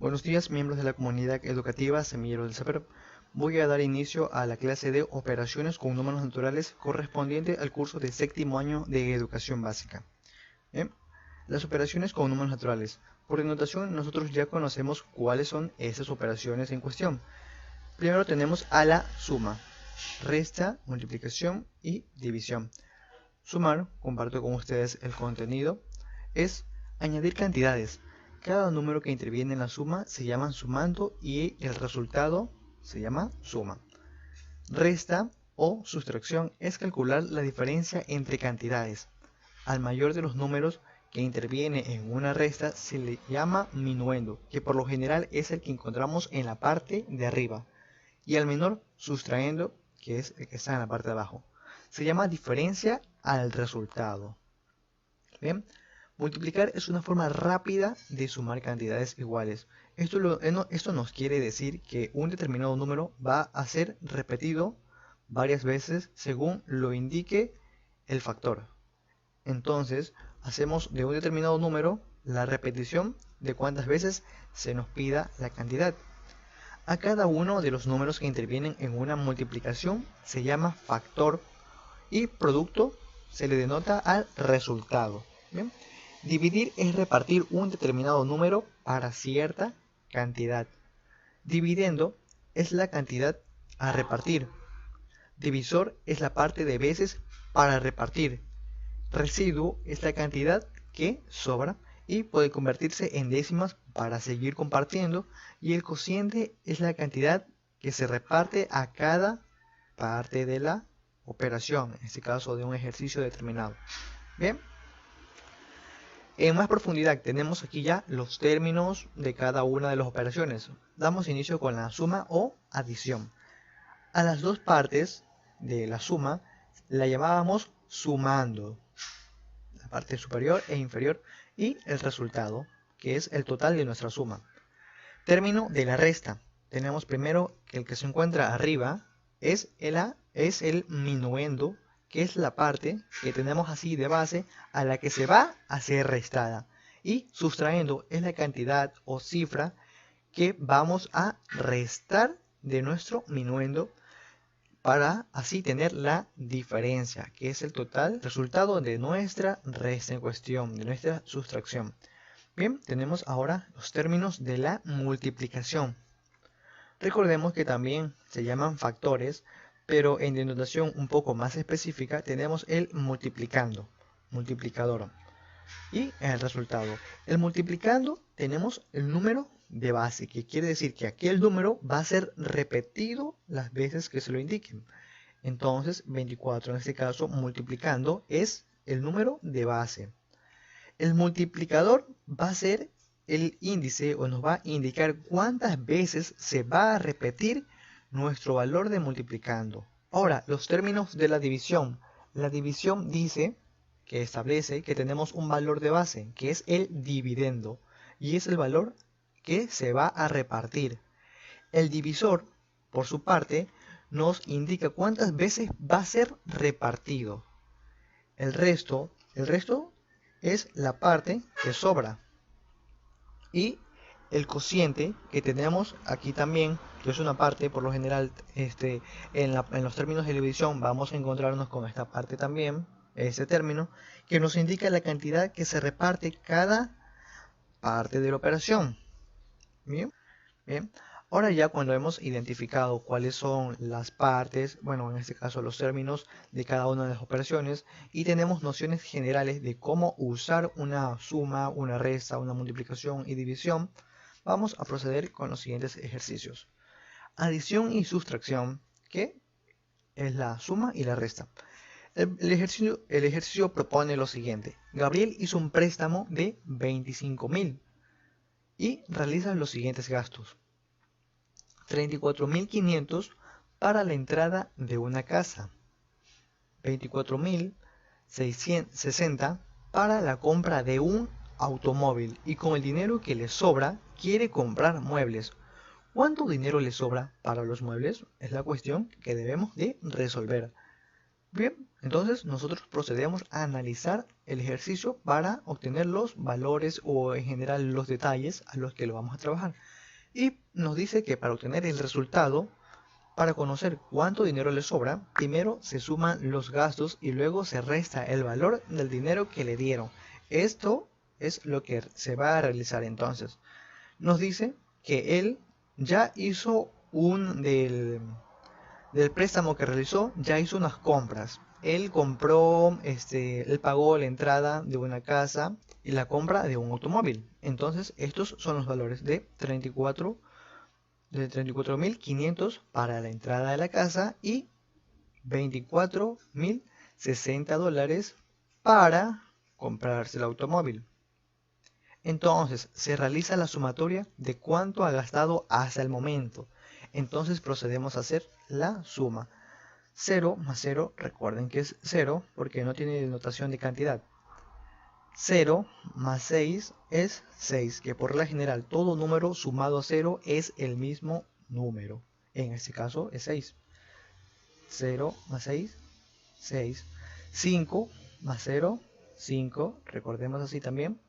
Buenos días, miembros de la comunidad educativa Semillero del Saber. Voy a dar inicio a la clase de operaciones con números naturales correspondiente al curso de séptimo año de educación básica. Bien, las operaciones con números naturales. Por denotación, nosotros ya conocemos cuáles son esas operaciones en cuestión. Primero tenemos a la suma, resta, multiplicación y división. Sumar, comparto con ustedes el contenido, es añadir cantidades. Cada número que interviene en la suma se llama sumando y el resultado se llama suma. Resta o sustracción es calcular la diferencia entre cantidades. Al mayor de los números que interviene en una resta se le llama minuendo, que por lo general es el que encontramos en la parte de arriba. Y al menor, sustrayendo, que es el que está en la parte de abajo. Se llama diferencia al resultado. Bien. Multiplicar es una forma rápida de sumar cantidades iguales. Esto nos quiere decir que un determinado número va a ser repetido varias veces según lo indique el factor. Entonces, hacemos de un determinado número la repetición de cuántas veces se nos pida la cantidad. A cada uno de los números que intervienen en una multiplicación se llama factor y producto se le denota al resultado. ¿Bien? Dividir es repartir un determinado número para cierta cantidad. Dividendo es la cantidad a repartir. Divisor es la parte de veces para repartir. Residuo es la cantidad que sobra y puede convertirse en décimas para seguir compartiendo. Y el cociente es la cantidad que se reparte a cada parte de la operación, en este caso de un ejercicio determinado. Bien. En más profundidad tenemos aquí ya los términos de cada una de las operaciones. Damos inicio con la suma o adición. A las dos partes de la suma la llamábamos sumando, la parte superior e inferior, y el resultado, que es el total de nuestra suma. Término de la resta. Tenemos primero que el que se encuentra arriba es el minuendo, que es la parte que tenemos así de base a la que se va a ser restada. Y sustrayendo es la cantidad o cifra que vamos a restar de nuestro minuendo para así tener la diferencia, que es el total resultado de nuestra resta en cuestión, de nuestra sustracción. Bien, tenemos ahora los términos de la multiplicación. Recordemos que también se llaman factores, pero en denotación un poco más específica tenemos el multiplicando, multiplicador, y el resultado. El multiplicando tenemos el número de base, que quiere decir que aquel número va a ser repetido las veces que se lo indiquen. Entonces 24 en este caso multiplicando es el número de base. El multiplicador va a ser el índice o nos va a indicar cuántas veces se va a repetir nuestro valor de multiplicando. Ahora, los términos de la división. La división dice que establece que tenemos un valor de base, que es el dividendo, y es el valor que se va a repartir. El divisor, por su parte, nos indica cuántas veces va a ser repartido. El resto es la parte que sobra. Y el cociente que tenemos aquí también, que es una parte, por lo general, en los términos de división vamos a encontrarnos con esta parte también, este término, que nos indica la cantidad que se reparte cada parte de la operación. Bien, bien. Ahora ya cuando hemos identificado cuáles son las partes, bueno, en este caso los términos de cada una de las operaciones, y tenemos nociones generales de cómo usar una suma, una resta, una multiplicación y división, vamos a proceder con los siguientes ejercicios. Adición y sustracción, que es la suma y la resta. El ejercicio propone lo siguiente. Gabriel hizo un préstamo de 25.000 y realiza los siguientes gastos. 34.500 para la entrada de una casa. 24.660 para la compra de un automóvil y con el dinero que le sobra quiere comprar muebles. ¿Cuánto dinero le sobra para los muebles? Es la cuestión que debemos de resolver. Bien, entonces nosotros procedemos a analizar el ejercicio para obtener los valores o en general los detalles a los que lo vamos a trabajar. Y nos dice que para obtener el resultado, para conocer cuánto dinero le sobra, primero se suman los gastos y luego se resta el valor del dinero que le dieron. Esto es lo que se va a realizar entonces. Nos dice que él ya hizo del préstamo que realizó, ya hizo unas compras. Él compró, él pagó la entrada de una casa y la compra de un automóvil. Entonces, estos son los valores de 34.500 para la entrada de la casa y 24.060 dólares para comprarse el automóvil. Entonces se realiza la sumatoria de cuánto ha gastado hasta el momento. Entonces procedemos a hacer la suma. 0 más 0, recuerden que es 0 porque no tiene denotación de cantidad. 0 más 6 es 6, que por regla general todo número sumado a 0 es el mismo número. En este caso es 6. 0 más 6, 6. 5 más 0, 5. Recordemos así también.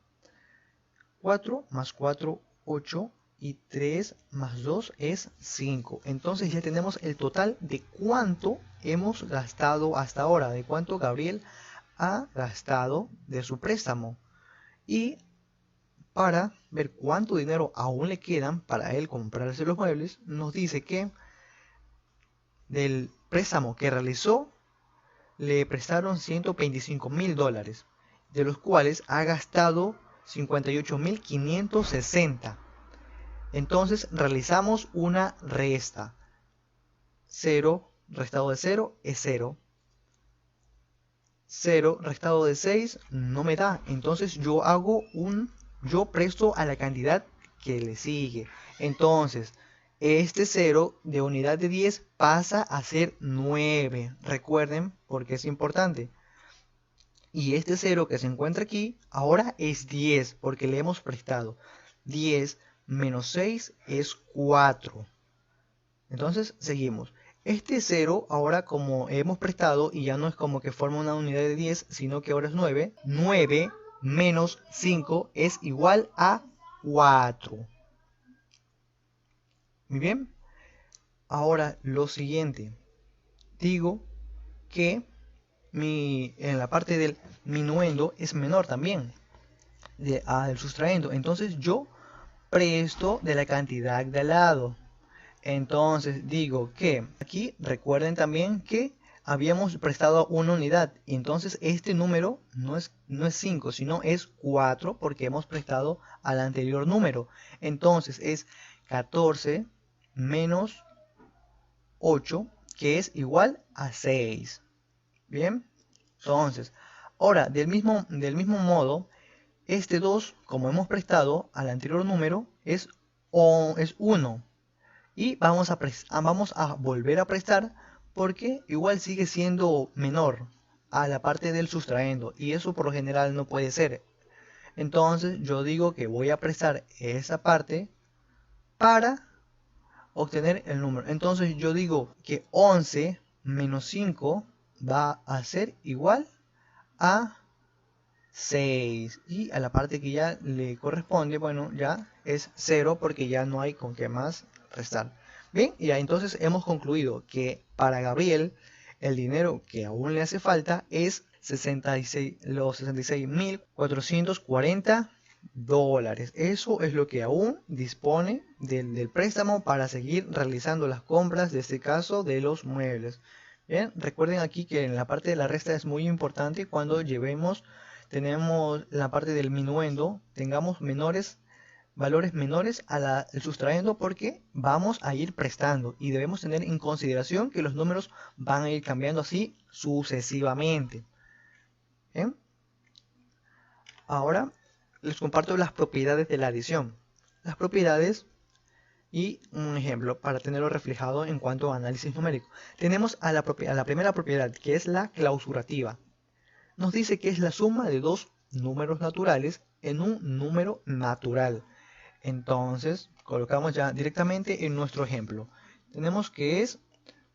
4 más 4, 8. Y 3 más 2 es 5. Entonces ya tenemos el total de cuánto hemos gastado hasta ahora. De cuánto Gabriel ha gastado de su préstamo. Y para ver cuánto dinero aún le quedan para él comprarse los muebles, nos dice que del préstamo que realizó le prestaron 125.000 dólares, de los cuales ha gastado 58.560. Entonces realizamos una resta. 0 restado de 0 es 0. 0 restado de 6 no me da. Entonces yo presto a la cantidad que le sigue. Entonces este 0 de unidad de 10 pasa a ser 9. Recuerden porque es importante. Y este 0 que se encuentra aquí ahora es 10 porque le hemos prestado. 10 menos 6 es 4. Entonces seguimos. Este 0 ahora como hemos prestado y ya no es como que forma una unidad de 10, sino que ahora es 9. 9 menos 5 es igual a 4. Muy bien. Ahora lo siguiente. Digo que en la parte del minuendo es menor también del sustraendo. Entonces yo presto de la cantidad de al lado. Entonces digo que aquí recuerden también que habíamos prestado una unidad. Y entonces este número no es 5, sino es 4 porque hemos prestado al anterior número. Entonces es 14 menos 8, que es igual a 6. Bien, entonces, ahora del mismo modo, este 2, como hemos prestado al anterior número, es 1. Y vamos a volver a prestar porque igual sigue siendo menor a la parte del sustraendo. Y eso por lo general no puede ser. Entonces yo digo que voy a prestar esa parte para obtener el número. Entonces yo digo que 11 menos 5 va a ser igual a 6. Y a la parte que ya le corresponde, bueno, ya es 0 porque ya no hay con qué más restar. Bien, y ya entonces hemos concluido que para Gabriel el dinero que aún le hace falta es los 66.440 dólares. Eso es lo que aún dispone del préstamo para seguir realizando las compras, de este caso de los muebles. Bien, recuerden aquí que en la parte de la resta es muy importante cuando tenemos la parte del minuendo, tengamos valores menores al sustrayendo porque vamos a ir prestando y debemos tener en consideración que los números van a ir cambiando así sucesivamente. ¿Bien? Ahora les comparto las propiedades de la adición. Las propiedades y un ejemplo para tenerlo reflejado en cuanto a análisis numérico. Tenemos a la primera propiedad, que es la clausurativa. Nos dice que es la suma de dos números naturales en un número natural. Entonces colocamos ya directamente en nuestro ejemplo. Tenemos que es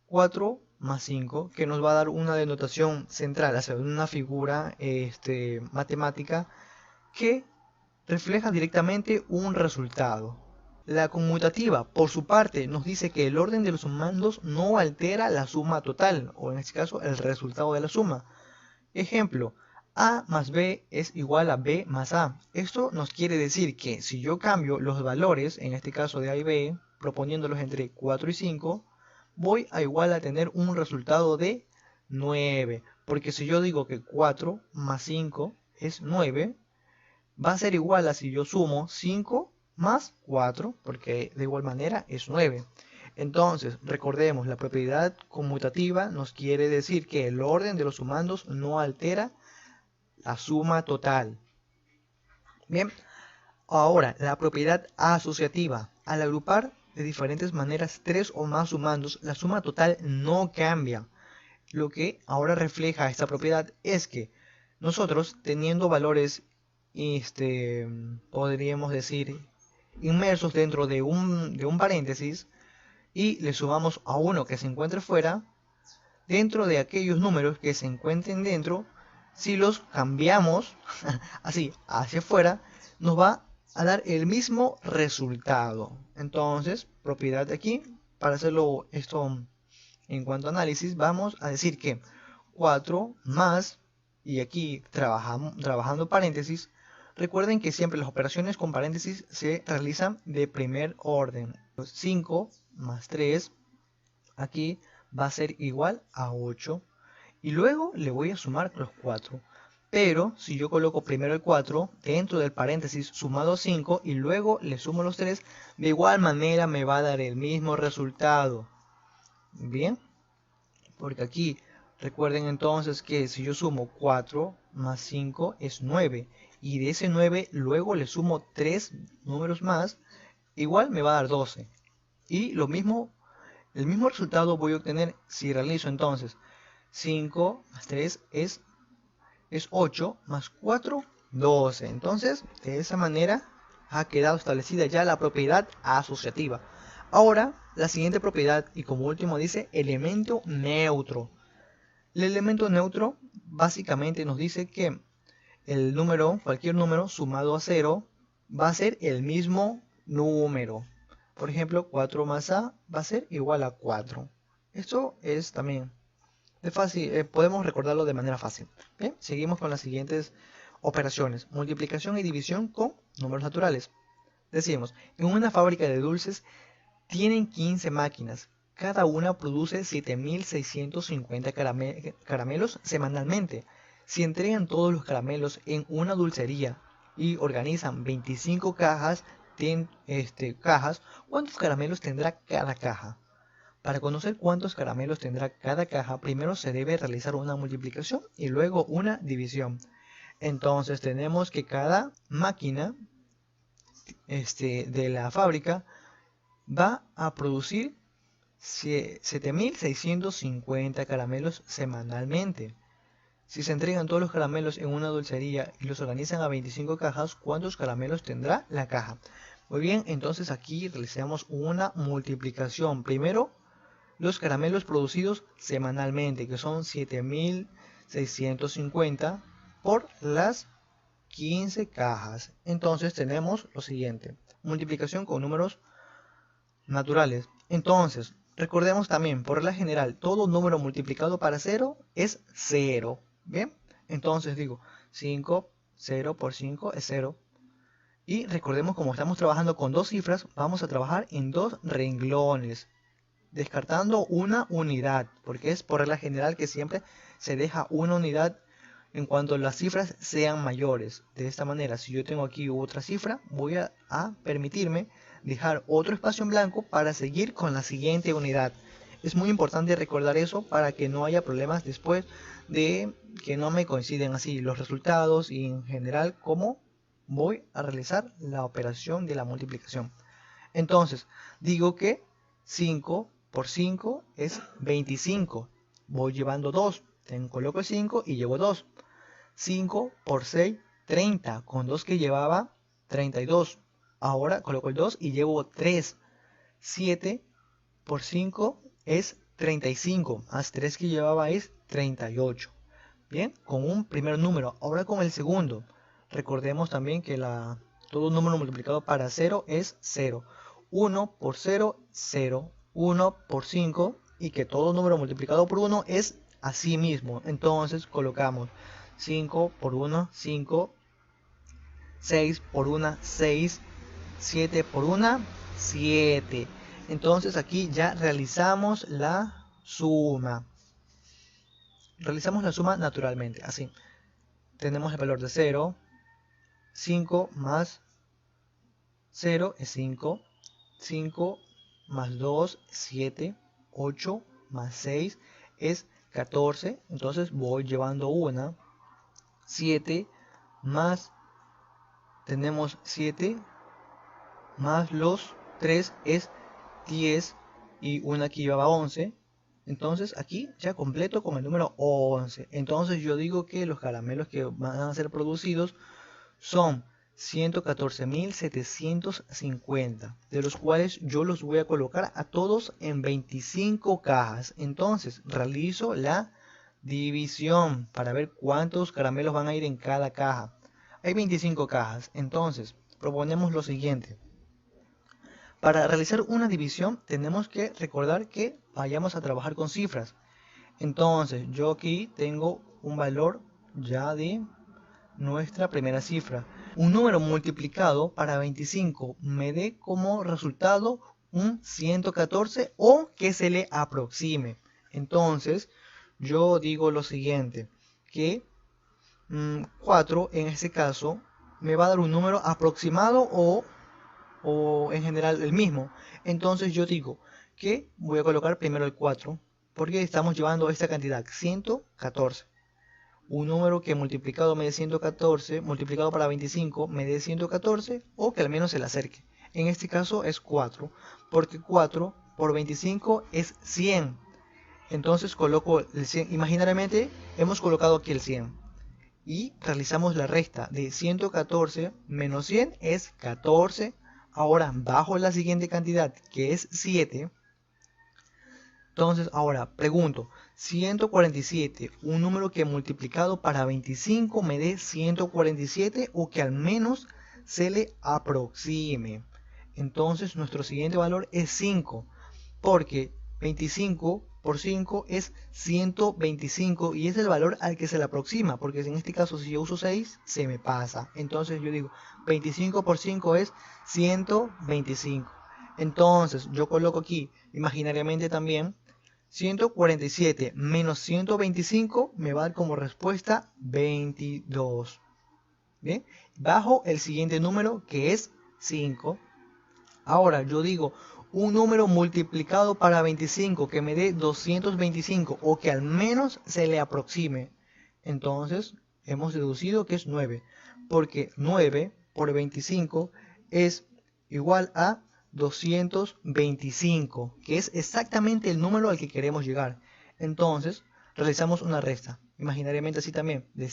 4 más 5, que nos va a dar una denotación central, o sea, una figura matemática que refleja directamente un resultado. La conmutativa, por su parte, nos dice que el orden de los sumandos no altera la suma total, o en este caso el resultado de la suma. Ejemplo, A más B es igual a B más A. Esto nos quiere decir que si yo cambio los valores, en este caso de A y B, proponiéndolos entre 4 y 5, voy a igual a tener un resultado de 9. Porque si yo digo que 4 más 5 es 9, va a ser igual a si yo sumo 5 más 4, porque de igual manera es 9. Entonces, recordemos, la propiedad conmutativa nos quiere decir que el orden de los sumandos no altera la suma total. Bien, ahora la propiedad asociativa. Al agrupar de diferentes maneras tres o más sumandos, la suma total no cambia. Lo que ahora refleja esta propiedad es que nosotros, teniendo valores, podríamos decir, inmersos dentro de un paréntesis, y le sumamos a uno que se encuentre fuera, dentro de aquellos números que se encuentren dentro, si los cambiamos así hacia afuera, nos va a dar el mismo resultado. Entonces, propiedad de aquí, para hacerlo esto en cuanto a análisis, vamos a decir que 4 más, y aquí trabajando paréntesis, recuerden que siempre las operaciones con paréntesis se realizan de primer orden. 5 más 3, aquí va a ser igual a 8. Y luego le voy a sumar los 4. Pero si yo coloco primero el 4 dentro del paréntesis sumado 5 y luego le sumo los 3, de igual manera me va a dar el mismo resultado. Bien, porque aquí recuerden entonces que si yo sumo 4 más 5 es 9. Y de ese 9 luego le sumo 3 números más, igual me va a dar 12. Y lo mismo, el mismo resultado voy a obtener si realizo entonces 5 más 3 es 8, más 4, 12. Entonces, de esa manera ha quedado establecida ya la propiedad asociativa. Ahora, la siguiente propiedad, y como último dice, elemento neutro. El elemento neutro básicamente nos dice que el número, cualquier número sumado a 0, va a ser el mismo número. Por ejemplo, 4 más A va a ser igual a 4. Esto es también fácil, podemos recordarlo de manera fácil. Bien, seguimos con las siguientes operaciones. Multiplicación y división con números naturales. Decimos, en una fábrica de dulces tienen 15 máquinas. Cada una produce 7.650 caramelos semanalmente. Si entregan todos los caramelos en una dulcería y organizan 25 cajas, ¿cuántos caramelos tendrá cada caja? Para conocer cuántos caramelos tendrá cada caja, primero se debe realizar una multiplicación y luego una división. Entonces tenemos que cada máquina de la fábrica va a producir 7.650 caramelos semanalmente. Si se entregan todos los caramelos en una dulcería y los organizan a 25 cajas, ¿cuántos caramelos tendrá la caja? Muy bien, entonces aquí realizamos una multiplicación. Primero, los caramelos producidos semanalmente, que son 7.650 por las 15 cajas. Entonces tenemos lo siguiente, multiplicación con números naturales. Entonces, recordemos también, por regla general, todo número multiplicado para 0 es 0. Bien, entonces digo 5, 0 por 5 es 0. Y recordemos, como estamos trabajando con dos cifras, vamos a trabajar en dos renglones, descartando una unidad, porque es por regla general que siempre se deja una unidad en cuanto las cifras sean mayores. De esta manera, si yo tengo aquí otra cifra, voy a permitirme dejar otro espacio en blanco para seguir con la siguiente unidad. Es muy importante recordar eso para que no haya problemas después de que no me coinciden así los resultados y en general cómo voy a realizar la operación de la multiplicación. Entonces, digo que 5 por 5 es 25. Voy llevando 2. Coloco el 5 y llevo 2. 5 por 6, 30. Con 2 que llevaba, 32. Ahora coloco el 2 y llevo 3. 7 por 5 es 35. Más 3 que llevaba es 38. Bien, con un primer número. Ahora con el segundo. Recordemos también que todo número multiplicado para 0 es 0. 1 por 0, 0. 1 por 5 y que todo número multiplicado por 1 es así mismo. Entonces colocamos 5 por 1, 5. 6 por 1, 6. 7 por 1, 7. Entonces aquí ya realizamos la suma. Realizamos la suma naturalmente, así. Tenemos el valor de 0. 5 más 0 es 5. 5 más 2 es 7. 8 más 6 es 14. Entonces voy llevando una. 7 más, tenemos 7 más los 3 es 10 y una aquí llevaba 11. Entonces aquí ya completo con el número 11. Entonces yo digo que los caramelos que van a ser producidos son 114.750, de los cuales yo los voy a colocar a todos en 25 cajas. Entonces realizo la división para ver cuántos caramelos van a ir en cada caja. Hay 25 cajas, entonces proponemos lo siguiente. Para realizar una división tenemos que recordar que vayamos a trabajar con cifras. Entonces yo aquí tengo un valor ya de nuestra primera cifra. Un número multiplicado para 25 me dé como resultado un 114 o que se le aproxime. Entonces yo digo lo siguiente, que 4 en este caso me va a dar un número aproximado o en general el mismo. Entonces yo digo que voy a colocar primero el 4 porque estamos llevando esta cantidad 114. Un número que multiplicado me dé 114, multiplicado para 25 me dé 114 o que al menos se le acerque. En este caso es 4, porque 4 por 25 es 100. Entonces coloco el 100. Imaginariamente hemos colocado aquí el 100. Y realizamos la resta de 114 menos 100 es 14. Ahora bajo la siguiente cantidad que es 7. Entonces ahora pregunto, 147, un número que multiplicado para 25 me dé 147 o que al menos se le aproxime. Entonces nuestro siguiente valor es 5, porque 25 por 5 es 125 y es el valor al que se le aproxima, porque en este caso si yo uso 6 se me pasa. Entonces yo digo 25 por 5 es 125. Entonces yo coloco aquí imaginariamente también 147 menos 125 me va a dar como respuesta 22. ¿Bien? Bajo el siguiente número que es 5. Ahora yo digo un número multiplicado para 25 que me dé 225 o que al menos se le aproxime. Entonces hemos deducido que es 9. Porque 9 por 25 es igual a 225, que es exactamente el número al que queremos llegar. Entonces realizamos una resta, imaginariamente así también, de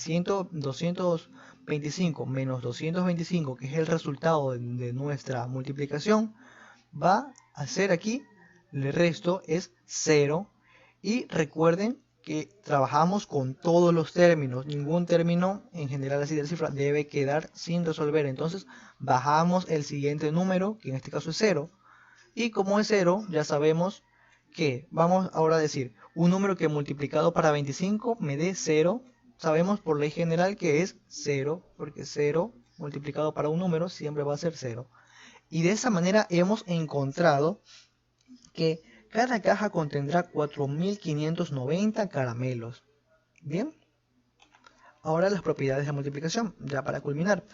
225 menos 225, que es el resultado de nuestra multiplicación, va a ser aquí, el resto es 0. Y recuerden que trabajamos con todos los términos, ningún término en general así de cifra debe quedar sin resolver. Entonces bajamos el siguiente número, que en este caso es 0, y como es 0 ya sabemos que vamos ahora a decir un número que multiplicado para 25 me dé 0. Sabemos por ley general que es 0, porque 0 multiplicado para un número siempre va a ser 0. Y de esa manera hemos encontrado que cada caja contendrá 4590 caramelos. Bien. Ahora las propiedades de multiplicación, ya para culminar.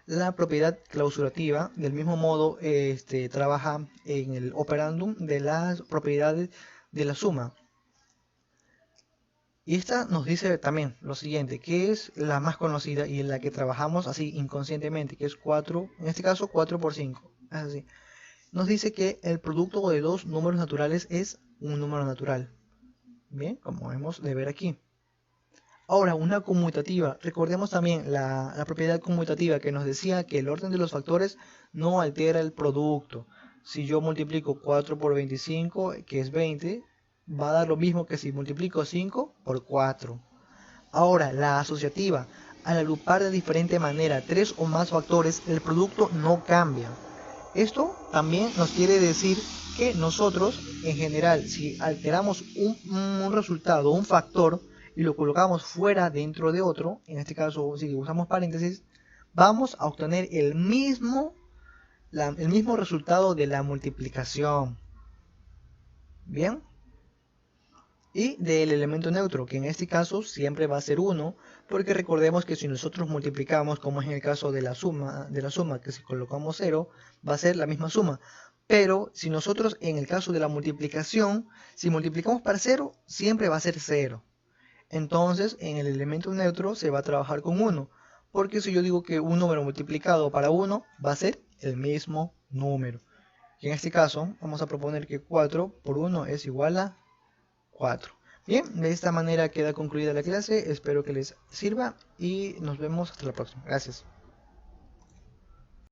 La propiedad clausurativa, del mismo modo, trabaja en el operandum de las propiedades de la suma. Y esta nos dice también lo siguiente, que es la más conocida y en la que trabajamos así inconscientemente, que es 4, en este caso 4 por 5. Es así. Nos dice que el producto de dos números naturales es un número natural. Bien, como hemos de ver aquí. Ahora, una conmutativa. Recordemos también la propiedad conmutativa que nos decía que el orden de los factores no altera el producto. Si yo multiplico 4 por 25, que es 20, va a dar lo mismo que si multiplico 5 por 4. Ahora, la asociativa. Al agrupar de diferente manera 3 o más factores, el producto no cambia. Esto también nos quiere decir que nosotros, en general, si alteramos un resultado, un factor, y lo colocamos fuera dentro de otro, en este caso si usamos paréntesis, vamos a obtener el mismo resultado de la multiplicación. Bien. Y del elemento neutro, que en este caso siempre va a ser 1, porque recordemos que si nosotros multiplicamos, como es en el caso de la suma, que si colocamos 0, va a ser la misma suma. Pero si nosotros en el caso de la multiplicación, si multiplicamos para 0, siempre va a ser 0. Entonces en el elemento neutro se va a trabajar con 1, porque si yo digo que un número multiplicado para 1 va a ser el mismo número. Y en este caso vamos a proponer que 4 por 1 es igual a 4. Bien, de esta manera queda concluida la clase, espero que les sirva y nos vemos hasta la próxima. Gracias.